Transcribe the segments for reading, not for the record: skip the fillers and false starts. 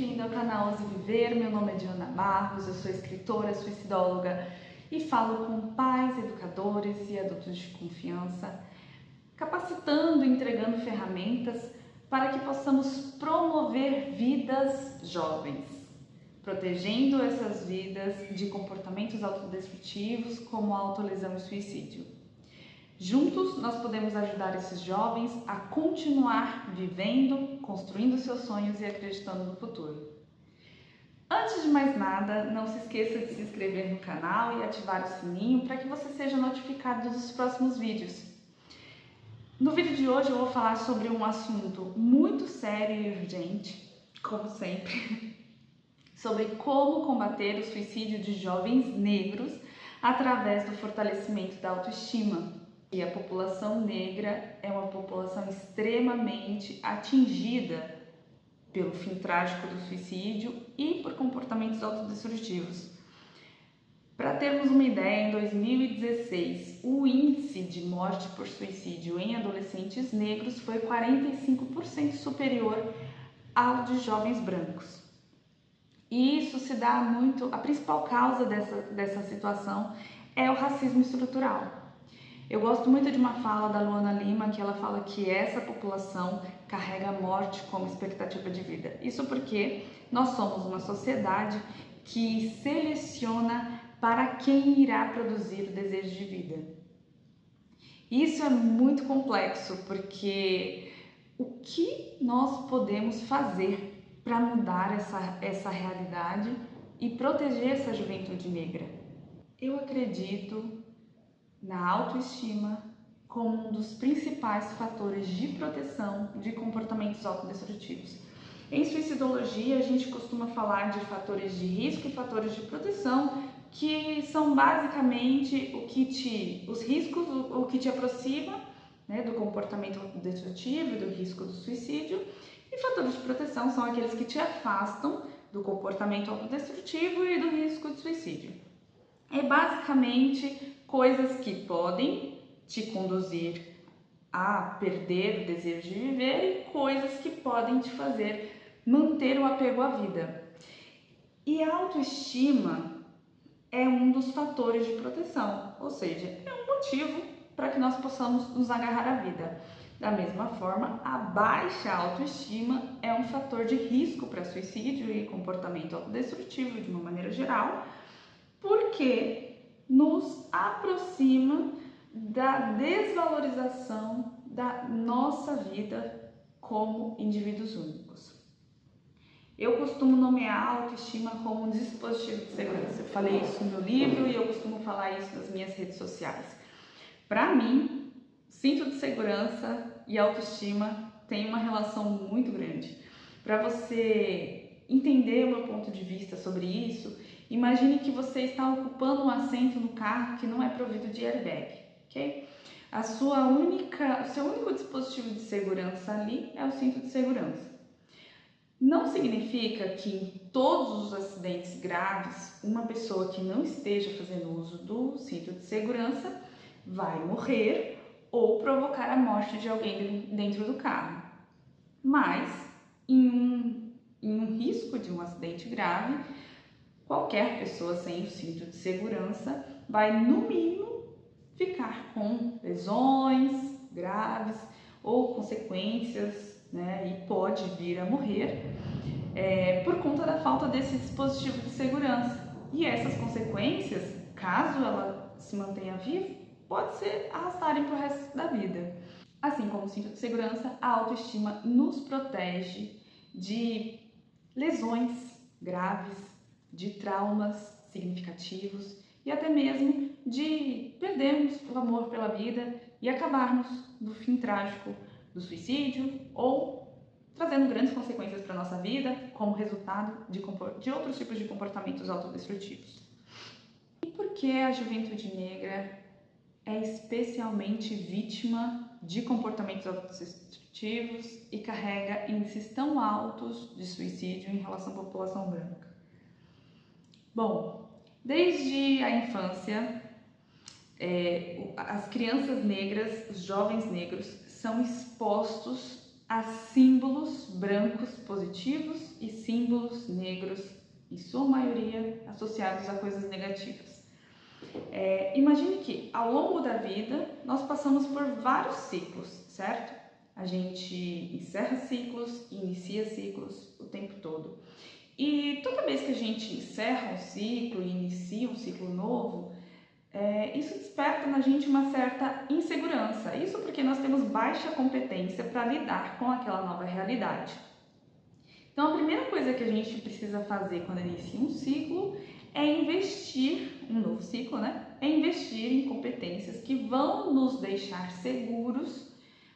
bem-vindo ao canal Ouse Viver. Meu nome é Diana Barros, eu sou escritora, suicidóloga e falo com pais, educadores e adultos de confiança, capacitando e entregando ferramentas para que possamos promover vidas jovens, protegendo essas vidas de comportamentos autodestrutivos como autolesão e suicídio. Juntos, nós podemos ajudar esses jovens a continuar vivendo, construindo seus sonhos e acreditando no futuro. Antes de mais nada, não se esqueça de se inscrever no canal e ativar o sininho para que você seja notificado dos próximos vídeos. No vídeo de hoje eu vou falar sobre um assunto muito sério e urgente, como sempre, sobre como combater o suicídio de jovens negros através do fortalecimento da autoestima. E a população negra é uma população extremamente atingida pelo fim trágico do suicídio e por comportamentos autodestrutivos. Para termos uma ideia, em 2016, o índice de morte por suicídio em adolescentes negros foi 45% superior ao de jovens brancos. E isso se dá muito, a principal causa dessa situação é o racismo estrutural. Eu gosto muito de uma fala da Luana Lima, que ela fala que essa população carrega a morte como expectativa de vida. Isso porque nós somos uma sociedade que seleciona para quem irá produzir o desejo de vida. Isso é muito complexo, porque o que nós podemos fazer para mudar essa realidade e proteger essa juventude negra? Eu acredito na autoestima como um dos principais fatores de proteção de comportamentos autodestrutivos. Em suicidologia, a gente costuma falar de fatores de risco e fatores de proteção, que são basicamente os riscos, o que te aproxima, né, do comportamento autodestrutivo e do risco do suicídio, e fatores de proteção são aqueles que te afastam do comportamento autodestrutivo e do risco de suicídio. É basicamente coisas que podem te conduzir a perder o desejo de viver e coisas que podem te fazer manter o apego à vida. E a autoestima é um dos fatores de proteção, ou seja, é um motivo para que nós possamos nos agarrar à vida. Da mesma forma, a baixa autoestima é um fator de risco para suicídio e comportamento autodestrutivo de uma maneira geral, porque nos aproxima da desvalorização da nossa vida como indivíduos únicos. Eu costumo nomear a autoestima como um dispositivo de segurança. Eu falei isso no meu livro e eu costumo falar isso nas minhas redes sociais. Para mim, cinto de segurança e autoestima têm uma relação muito grande. Para você entender o meu ponto de vista sobre isso, imagine que você está ocupando um assento no carro que não é provido de airbag, ok? O seu único dispositivo de segurança ali é o cinto de segurança. Não significa que em todos os acidentes graves, uma pessoa que não esteja fazendo uso do cinto de segurança vai morrer ou provocar a morte de alguém dentro do carro. Mas, em um risco de um acidente grave, qualquer pessoa sem o cinto de segurança vai, no mínimo, ficar com lesões graves ou consequências, né, e pode vir a morrer por conta da falta desse dispositivo de segurança. E essas consequências, caso ela se mantenha viva, pode ser arrastarem para o resto da vida. Assim como o cinto de segurança, a autoestima nos protege de lesões graves, de traumas significativos e até mesmo de perdermos o amor pela vida e acabarmos no fim trágico do suicídio ou trazendo grandes consequências para a nossa vida como resultado de outros tipos de comportamentos autodestrutivos. E por que a juventude negra é especialmente vítima de comportamentos autodestrutivos e carrega índices tão altos de suicídio em relação à população branca? Bom, desde a infância, as crianças negras, os jovens negros, são expostos a símbolos brancos positivos e símbolos negros, em sua maioria associados a coisas negativas. Imagine que ao longo da vida nós passamos por vários ciclos, certo? A gente encerra ciclos e inicia ciclos o tempo todo. E toda vez que a gente encerra um ciclo e inicia um ciclo novo, isso desperta na gente uma certa insegurança. Isso porque nós temos baixa competência para lidar com aquela nova realidade. Então, a primeira coisa que a gente precisa fazer quando inicia um ciclo é investir, um novo ciclo, né? É investir em competências que vão nos deixar seguros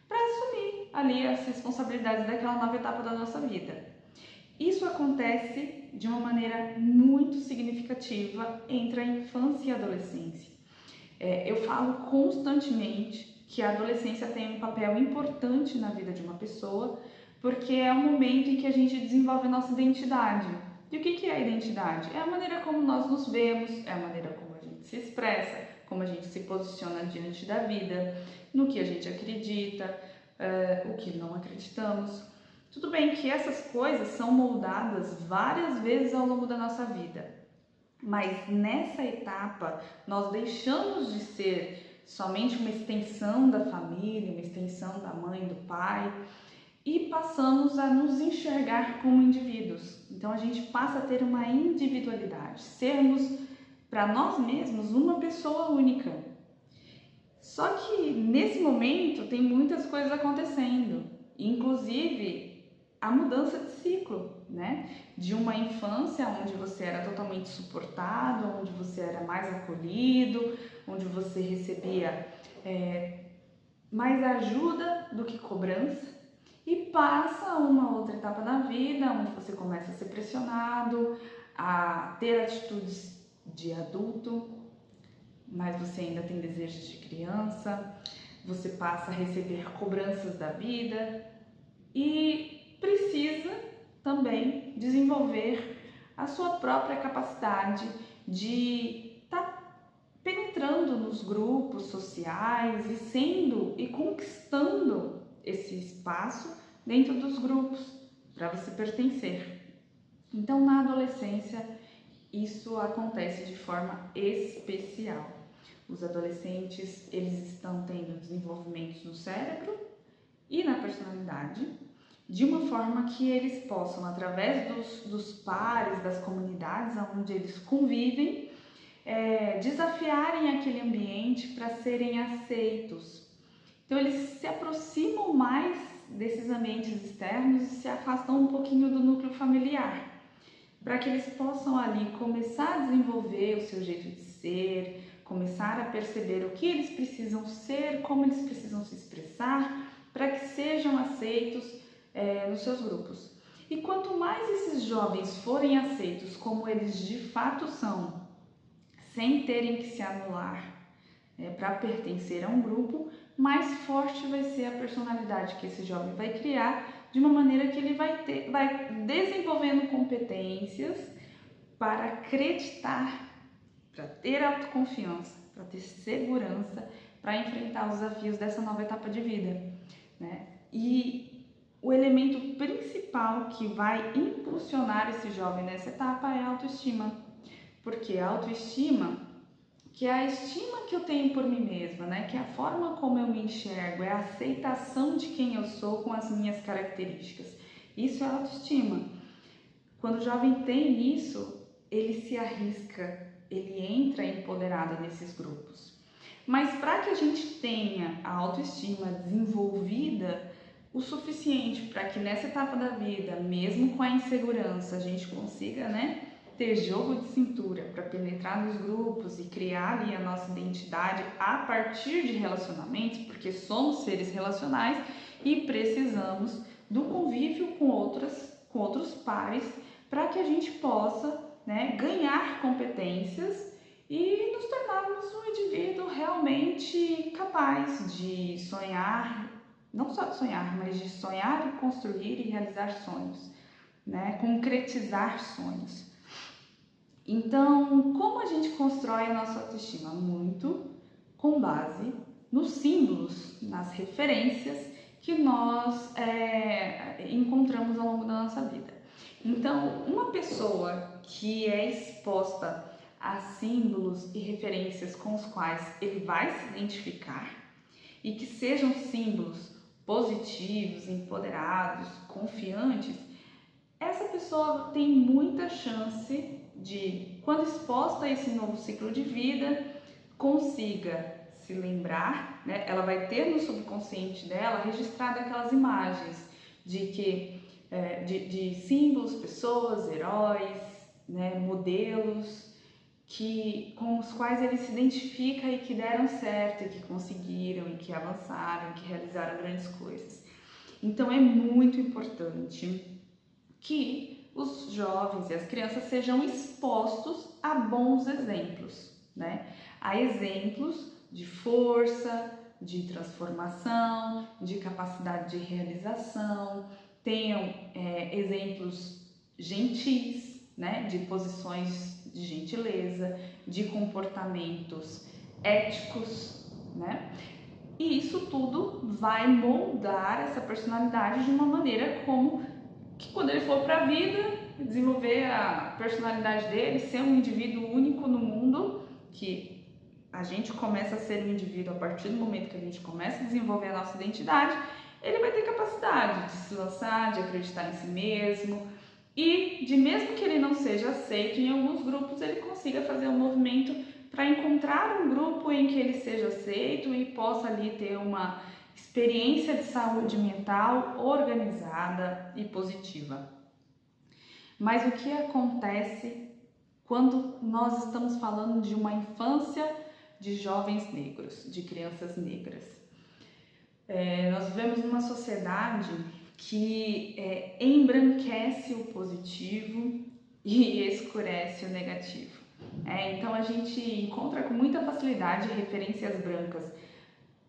para assumir ali as responsabilidades daquela nova etapa da nossa vida. Isso acontece de uma maneira muito significativa entre a infância e a adolescência. Eu falo constantemente que a adolescência tem um papel importante na vida de uma pessoa, porque é o momento em que a gente desenvolve a nossa identidade. E o que é a identidade? É a maneira como nós nos vemos, é a maneira como a gente se expressa, como a gente se posiciona diante da vida, no que a gente acredita, o que não acreditamos. Tudo bem que essas coisas são moldadas várias vezes ao longo da nossa vida, mas nessa etapa nós deixamos de ser somente uma extensão da família, uma extensão da mãe, do pai, e passamos a nos enxergar como indivíduos. Então a gente passa a ter uma individualidade, sermos para nós mesmos uma pessoa única. Só que nesse momento tem muitas coisas acontecendo, inclusive a mudança de ciclo, né? De uma infância onde você era totalmente suportado, onde você era mais acolhido, onde você recebia mais ajuda do que cobrança, e passa a uma outra etapa da vida onde você começa a ser pressionado, a ter atitudes de adulto, mas você ainda tem desejos de criança, você passa a receber cobranças da vida e precisa também desenvolver a sua própria capacidade de estar penetrando nos grupos sociais e conquistando esse espaço dentro dos grupos para você pertencer. Então, na adolescência, isso acontece de forma especial. Os adolescentes, eles estão tendo desenvolvimentos no cérebro e na personalidade, de uma forma que eles possam, através dos pares, das comunidades onde eles convivem, desafiarem aquele ambiente para serem aceitos. Então eles se aproximam mais desses ambientes externos e se afastam um pouquinho do núcleo familiar, para que eles possam ali começar a desenvolver o seu jeito de ser, começar a perceber o que eles precisam ser, como eles precisam se expressar, para que sejam aceitos nos seus grupos. E quanto mais esses jovens forem aceitos como eles de fato são, sem terem que se anular para pertencer a um grupo, mais forte vai ser a personalidade que esse jovem vai criar, de uma maneira que ele vai desenvolvendo competências para acreditar, para ter autoconfiança, para ter segurança, para enfrentar os desafios dessa nova etapa de vida, né? E o elemento principal que vai impulsionar esse jovem nessa etapa é a autoestima, porque a autoestima, que é a estima que eu tenho por mim mesma, né? Que é a forma como eu me enxergo, é a aceitação de quem eu sou com as minhas características. Isso é autoestima. Quando o jovem tem isso, ele se arrisca, ele entra empoderado nesses grupos. Mas para que a gente tenha a autoestima desenvolvida o suficiente para que nessa etapa da vida, mesmo com a insegurança, a gente consiga, né, ter jogo de cintura para penetrar nos grupos e criar ali a nossa identidade a partir de relacionamentos, porque somos seres relacionais e precisamos do convívio com outros pares para que a gente possa, né, ganhar competências e nos tornarmos um indivíduo realmente capaz de sonhar, não só de sonhar, mas de sonhar e construir e realizar sonhos, né, concretizar sonhos. Então, como a gente constrói a nossa autoestima? Muito com base nos símbolos, nas referências que nós encontramos ao longo da nossa vida. Então, uma pessoa que é exposta a símbolos e referências com os quais ele vai se identificar e que sejam símbolos positivos, empoderados, confiantes, essa pessoa tem muita chance de, quando exposta a esse novo ciclo de vida, consiga se lembrar, né? Ela vai ter no subconsciente dela registrado aquelas imagens de símbolos, pessoas, heróis, né? Modelos com os quais ele se identifica e que deram certo, e que conseguiram, e que avançaram, e que realizaram grandes coisas. Então é muito importante que os jovens e as crianças sejam expostos a bons exemplos, né? A exemplos de força, de transformação, de capacidade de realização, tenham exemplos gentis, né? De posições de gentileza, de comportamentos éticos, né? E isso tudo vai moldar essa personalidade de uma maneira como que, quando ele for para a vida, desenvolver a personalidade dele, ser um indivíduo único no mundo, que a gente começa a ser um indivíduo a partir do momento que a gente começa a desenvolver a nossa identidade, ele vai ter capacidade de se lançar, de acreditar em si mesmo e de, mesmo que ele não seja aceito em alguns grupos, ele consiga fazer um movimento para encontrar um grupo em que ele seja aceito e possa ali ter uma experiência de saúde mental organizada e positiva. Mas o que acontece quando nós estamos falando de uma infância de jovens negros, de crianças negras? Nós vivemos numa sociedade que embranquece o positivo e escurece o negativo. Então a gente encontra com muita facilidade referências brancas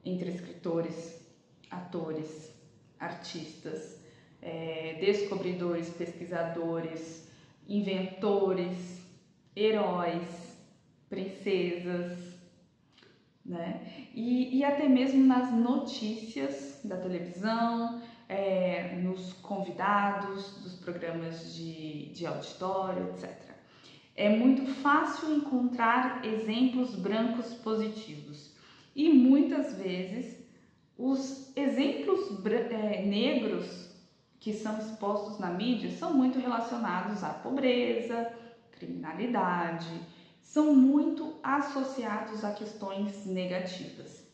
entre escritores, atores, artistas, descobridores, pesquisadores, inventores, heróis, princesas, né? E até mesmo nas notícias da televisão, nos convidados dos programas de auditório, etc. É muito fácil encontrar exemplos brancos positivos e muitas vezes os exemplos negros que são expostos na mídia são muito relacionados à pobreza, criminalidade, são muito associados a questões negativas.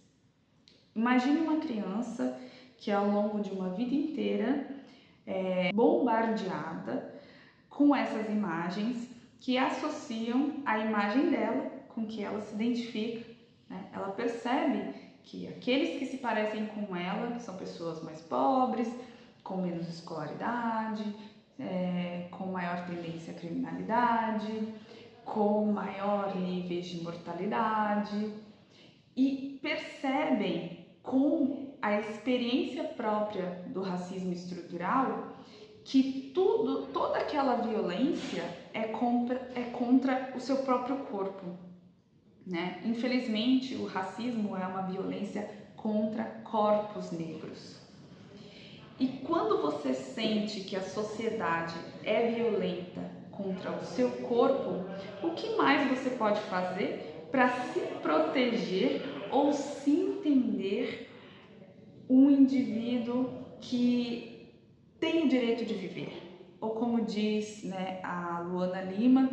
Imagine uma criança que ao longo de uma vida inteira é bombardeada com essas imagens que associam a imagem dela com que ela se identifica, né? Ela percebe que aqueles que se parecem com ela, que são pessoas mais pobres, com menos escolaridade, com maior tendência à criminalidade, com maior níveis de mortalidade, e percebem com a experiência própria do racismo estrutural que toda aquela violência é contra o seu próprio corpo, né? Infelizmente, o racismo é uma violência contra corpos negros. E quando você sente que a sociedade é violenta contra o seu corpo, o que mais você pode fazer para se proteger ou se entender um indivíduo que tem o direito de viver? Ou como diz, né, a Luana Lima,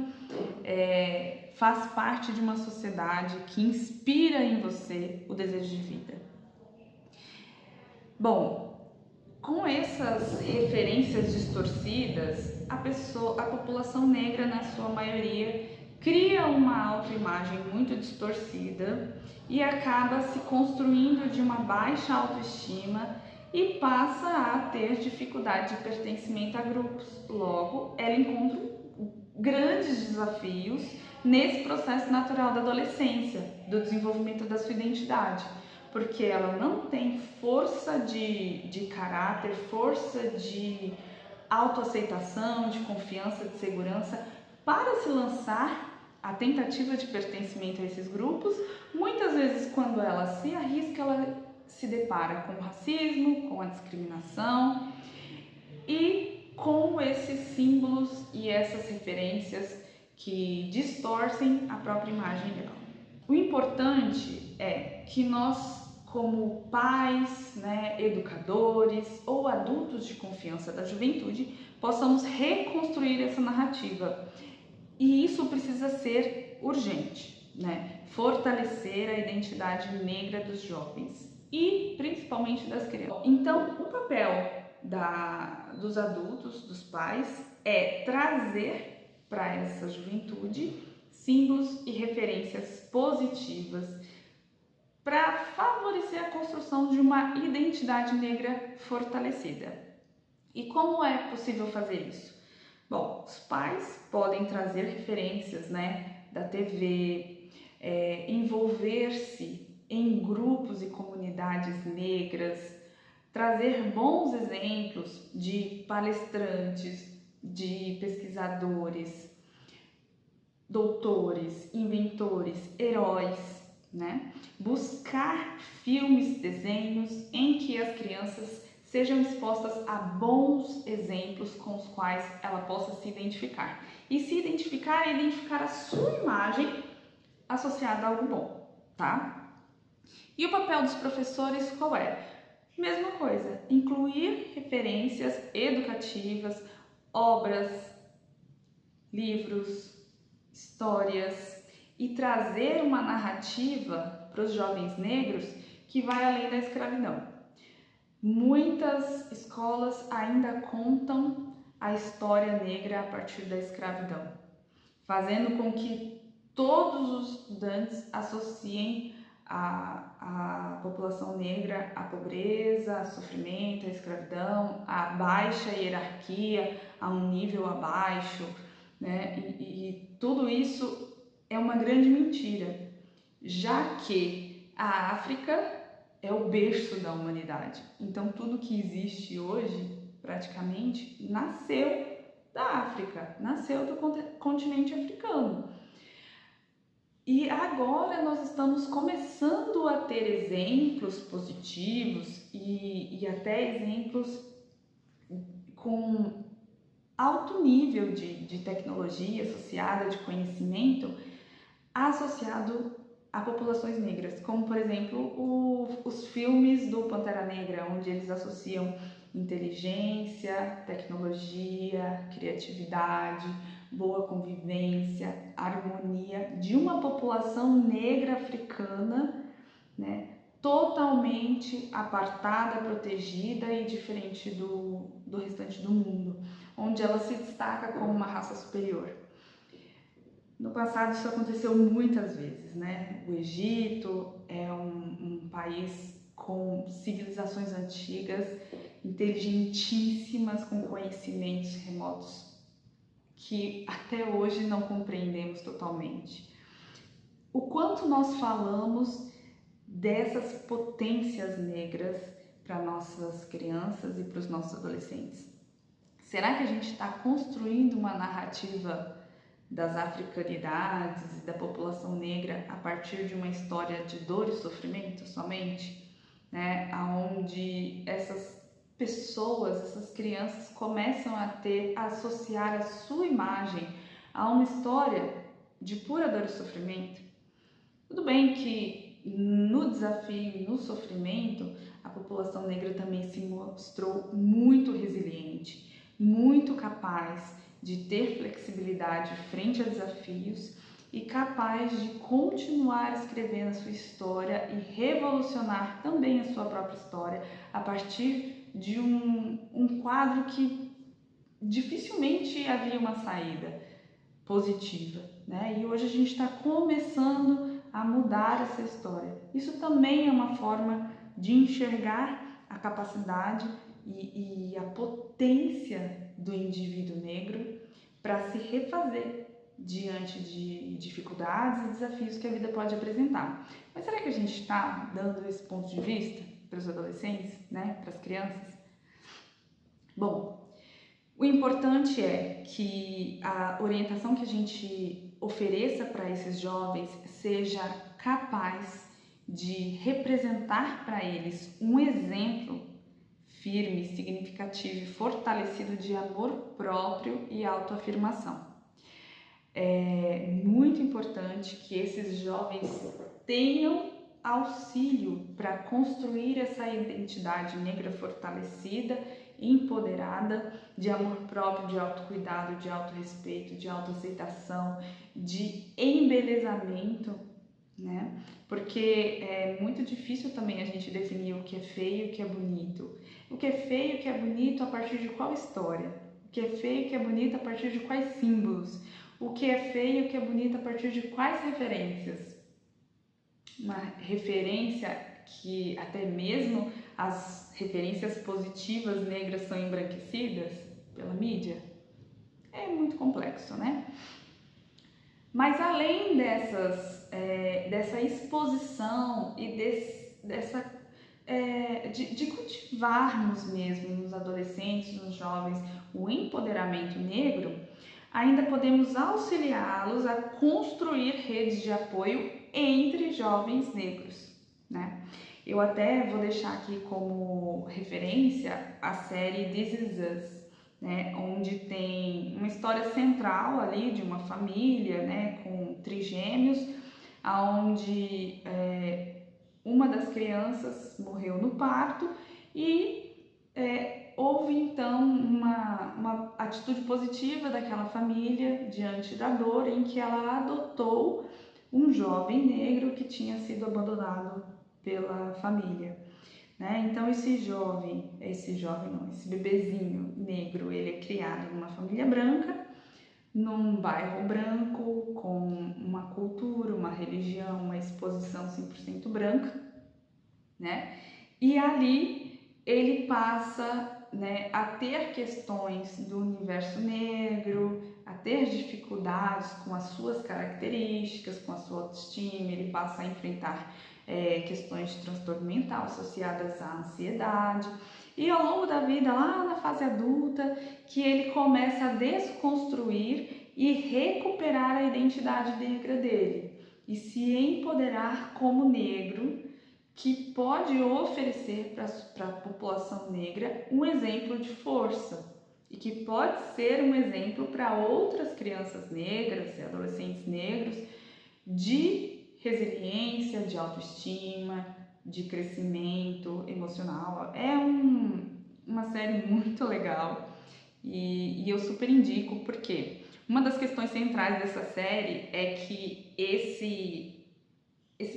faz parte de uma sociedade que inspira em você o desejo de vida. Bom, com essas referências distorcidas, a população negra, na sua maioria, cria uma autoimagem muito distorcida e acaba se construindo de uma baixa autoestima e passa a ter dificuldade de pertencimento a grupos. Logo, ela encontra grandes desafios nesse processo natural da adolescência, do desenvolvimento da sua identidade, porque ela não tem força de caráter, força de autoaceitação, de confiança, de segurança para se lançar a tentativa de pertencimento a esses grupos. Muitas vezes, quando ela se arrisca, ela se depara com o racismo, com a discriminação e com esses símbolos e essas referências que distorcem a própria imagem dela. O importante é que nós, como pais, educadores ou adultos de confiança da juventude, possamos reconstruir essa narrativa. E isso precisa ser urgente, fortalecer a identidade negra dos jovens e principalmente das crianças. Então, o papel dos adultos, dos pais, é trazer para essa juventude símbolos e referências positivas para favorecer a construção de uma identidade negra fortalecida. E como é possível fazer isso? Bom, os pais podem trazer referências da TV, envolver-se em grupos e comunidades negras, trazer bons exemplos de palestrantes, de pesquisadores, doutores, inventores, heróis, buscar filmes, desenhos em que as crianças sejam expostas a bons exemplos com os quais ela possa se identificar. E se identificar é identificar a sua imagem associada a algo bom, tá? E o papel dos professores qual é? Mesma coisa, incluir referências educativas, obras, livros, histórias e trazer uma narrativa para os jovens negros que vai além da escravidão. Muitas escolas ainda contam a história negra a partir da escravidão, fazendo com que todos os estudantes associem a população negra à pobreza, ao sofrimento, à escravidão, à baixa hierarquia, a um nível abaixo, e tudo isso é uma grande mentira, já que a África é o berço da humanidade. Então, tudo que existe hoje, praticamente, nasceu da África, nasceu do continente africano. E agora nós estamos começando a ter exemplos positivos e até exemplos com alto nível de tecnologia associada, de conhecimento, associado a populações negras, como por exemplo os filmes do Pantera Negra, onde eles associam inteligência, tecnologia, criatividade, boa convivência, harmonia de uma população negra africana, totalmente apartada, protegida e diferente do restante do mundo, onde ela se destaca como uma raça superior. No passado isso aconteceu muitas vezes, O Egito é um país com civilizações antigas, inteligentíssimas, com conhecimentos remotos que até hoje não compreendemos totalmente. O quanto nós falamos dessas potências negras para nossas crianças e para os nossos adolescentes? Será que a gente está construindo uma narrativa das africanidades e da população negra a partir de uma história de dor e sofrimento somente, aonde essas pessoas, essas crianças começam a associar a sua imagem a uma história de pura dor e sofrimento? Tudo bem que no desafio, no sofrimento, a população negra também se mostrou muito resiliente, muito capaz de ter flexibilidade frente a desafios e capaz de continuar escrevendo a sua história e revolucionar também a sua própria história a partir de um quadro que dificilmente havia uma saída positiva, E hoje a gente está começando a mudar essa história. Isso também é uma forma de enxergar a capacidade e a potência do indivíduo negro para se refazer diante de dificuldades e desafios que a vida pode apresentar. Mas será que a gente está dando esse ponto de vista para os adolescentes, para as crianças? Bom, o importante é que a orientação que a gente ofereça para esses jovens seja capaz de representar para eles um exemplo firme, significativo e fortalecido de amor próprio e autoafirmação. É muito importante que esses jovens tenham auxílio para construir essa identidade negra fortalecida, empoderada, de amor próprio, de autocuidado, de autorrespeito, de autoaceitação, de embelezamento, né? Porque é muito difícil também a gente definir o que é feio e o que é bonito. O que é feio e o que é bonito a partir de qual história? O que é feio e o que é bonito a partir de quais símbolos? O que é feio e o que é bonito a partir de quais referências? Uma referência que até mesmo as referências positivas negras são embranquecidas pela mídia? É muito complexo, né? Mas além dessa exposição e de cultivarmos mesmo nos adolescentes, nos jovens, o empoderamento negro, ainda podemos auxiliá-los a construir redes de apoio entre jovens negros, né? Eu até vou deixar aqui como referência a série This Is Us, né? Onde tem uma história central ali de uma família, né? Com trigêmeos, onde uma das crianças morreu no parto e houve então uma atitude positiva daquela família diante da dor, em que ela adotou um jovem negro que tinha sido abandonado pela família, né? Então esse bebezinho negro, ele é criado numa família branca, num bairro branco, com uma cultura, uma religião, uma exposição 100% branca, né? E ali ele passa, né, a ter questões do universo negro, a ter dificuldades com as suas características, com a sua autoestima, ele passa a enfrentar questões de transtorno mental associadas à ansiedade. E ao longo da vida, lá na fase adulta, que ele começa a desconstruir e recuperar a identidade negra dele e se empoderar como negro, que pode oferecer para a população negra um exemplo de força e que pode ser um exemplo para outras crianças negras e adolescentes negros de resiliência, de autoestima, de crescimento emocional. É uma série muito legal e eu super indico, porque uma das questões centrais dessa série é que esse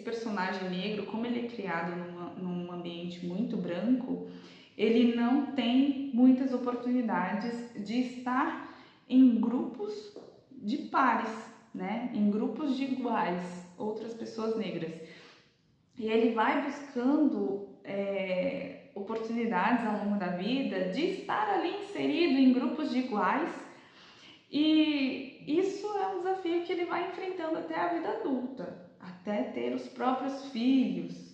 personagem negro, como ele é criado num ambiente muito branco, ele não tem muitas oportunidades de estar em grupos de pares, né? Em grupos de iguais, outras pessoas negras. E ele vai buscando oportunidades ao longo da vida de estar ali inserido em grupos de iguais, e isso é um desafio que ele vai enfrentando até a vida adulta, até ter os próprios filhos.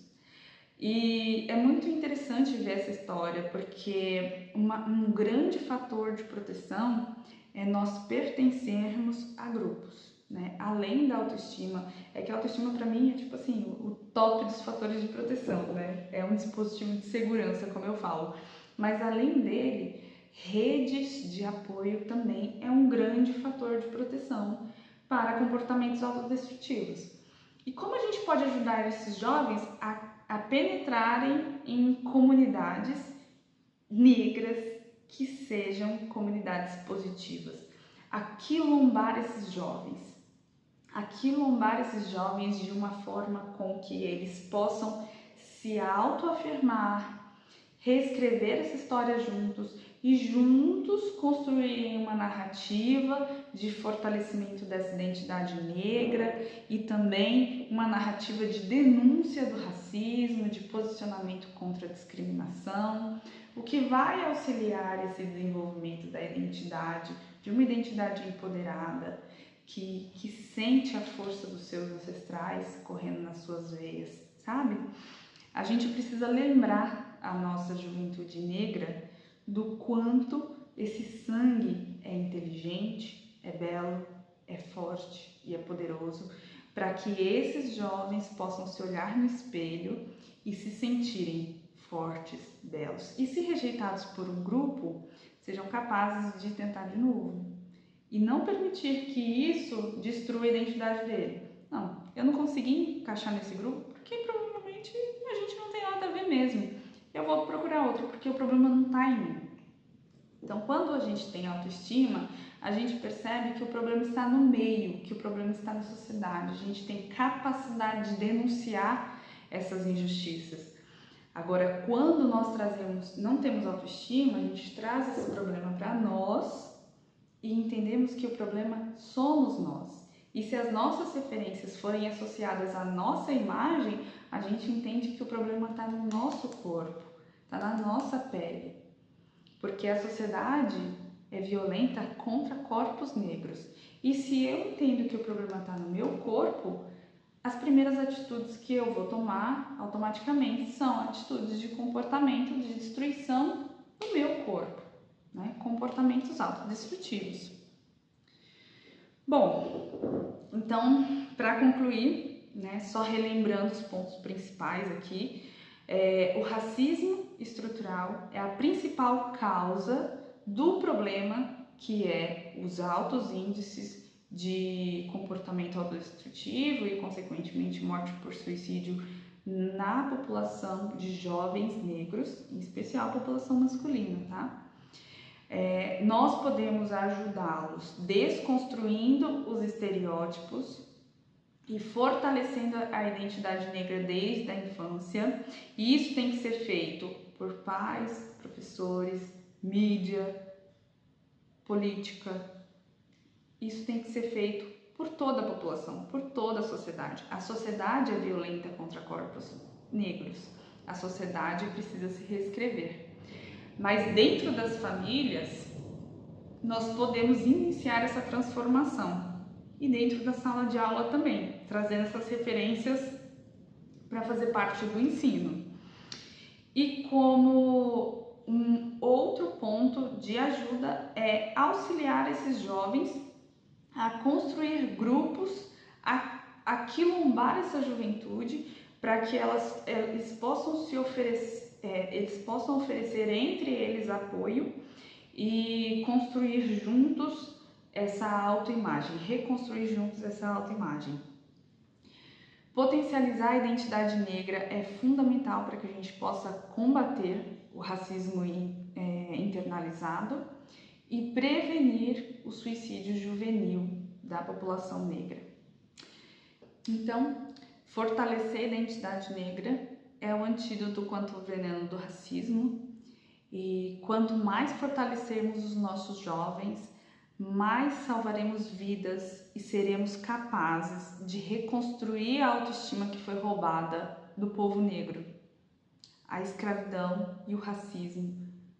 E é muito interessante ver essa história, porque um grande fator de proteção é nós pertencermos a grupos, né? Além da autoestima, é que a autoestima para mim é tipo assim, o top dos fatores de proteção, né? É um dispositivo de segurança, como eu falo. Mas além dele, redes de apoio também é um grande fator de proteção para comportamentos autodestrutivos. E como a gente pode ajudar esses jovens a penetrarem em comunidades negras que sejam comunidades positivas? Aquilombar esses jovens de uma forma com que eles possam se autoafirmar, reescrever essa história juntos e juntos construírem uma narrativa de fortalecimento dessa identidade negra e também uma narrativa de denúncia do racismo, de posicionamento contra a discriminação, o que vai auxiliar esse desenvolvimento da identidade, de uma identidade empoderada, que sente a força dos seus ancestrais correndo nas suas veias, sabe? A gente precisa lembrar a nossa juventude negra do quanto esse sangue é inteligente, é belo, é forte e é poderoso, para que esses jovens possam se olhar no espelho e se sentirem fortes, belos. E se rejeitados por um grupo, sejam capazes de tentar de novo. E não permitir que isso destrua a identidade dele. Não, eu não consegui encaixar nesse grupo porque provavelmente a gente não tem nada a ver mesmo. Eu vou procurar outro porque o problema não está em mim. Então, quando a gente tem autoestima, a gente percebe que o problema está no meio, que o problema está na sociedade. A gente tem capacidade de denunciar essas injustiças. Agora, quando nós não temos autoestima, a gente traz esse problema para nós e entendemos que o problema somos nós. E se as nossas referências forem associadas à nossa imagem, a gente entende que o problema está no nosso corpo, está na nossa pele. Porque a sociedade é violenta contra corpos negros. E se eu entendo que o problema está no meu corpo, as primeiras atitudes que eu vou tomar automaticamente são atitudes de comportamento de destruição do meu corpo, né? Comportamentos autodestrutivos. Bom, então, para concluir, né, só relembrando os pontos principais aqui, o racismo estrutural é a principal causa do problema, que é os altos índices de comportamento autodestrutivo e, consequentemente, morte por suicídio na população de jovens negros, em especial a população masculina, tá? Nós podemos ajudá-los desconstruindo os estereótipos e fortalecendo a identidade negra desde a infância. E isso tem que ser feito por pais, professores, mídia, política. Isso tem que ser feito por toda a população, por toda a sociedade. A sociedade é violenta contra corpos negros. A sociedade precisa se reescrever. Mas dentro das famílias, nós podemos iniciar essa transformação. E dentro da sala de aula também, trazendo essas referências para fazer parte do ensino. E como um outro ponto de ajuda é auxiliar esses jovens a construir grupos, a aquilombar essa juventude para que eles possam oferecer entre eles apoio e construir juntos essa autoimagem, reconstruir juntos essa autoimagem. Potencializar a identidade negra é fundamental para que a gente possa combater o racismo internalizado e prevenir o suicídio juvenil da população negra. Então, fortalecer a identidade negra é o antídoto contra o veneno do racismo, e quanto mais fortalecermos os nossos jovens, mais salvaremos vidas e seremos capazes de reconstruir a autoestima que foi roubada do povo negro. A escravidão e o racismo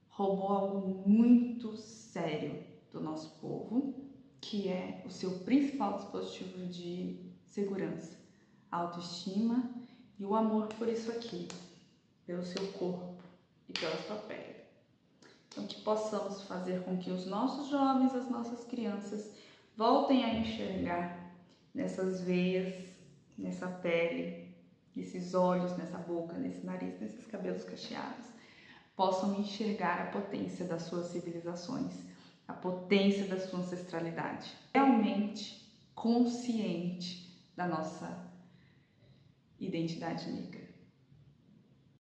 roubou algo muito sério do nosso povo, que é o seu principal dispositivo de segurança, a autoestima e o amor por isso aqui, pelo seu corpo e pela sua pele. Então, que possamos fazer com que os nossos jovens, as nossas crianças, voltem a enxergar nessas veias, nessa pele, nesses olhos, nessa boca, nesse nariz, nesses cabelos cacheados, possam enxergar a potência das suas civilizações, a potência da sua ancestralidade, realmente consciente da nossa identidade negra.